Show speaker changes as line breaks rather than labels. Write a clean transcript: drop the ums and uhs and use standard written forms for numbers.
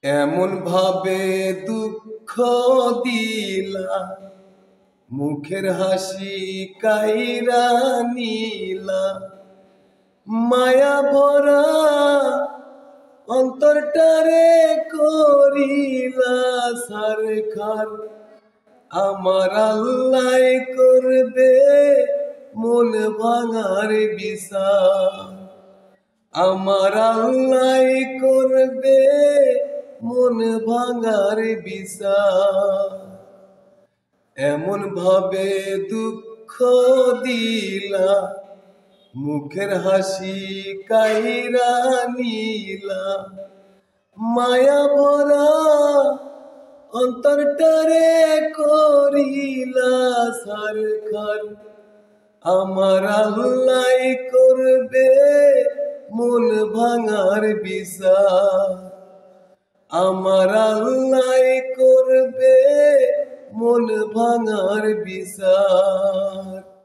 এমন ভাবে দুঃখ দিলা, মুখের হাসি কাইরা নিলা, মায়া ভরা অন্তরটারে করিলা সারখার। আমার আল্লাহ করবে মন ভাঙার বিচার, আমার আল্লাহ করবে মন ভাঙার বিচার। এমন ভাবে দুঃখ দিলা, মুখের হাসি কাইরা নিলা, মায়া ভরা অন্তরটারে করিলা সারখার। আমার আল্লাহ করবে মন ভাঙার বিচার, আমার আল্লাহ করবে মন ভাঙার বিচার।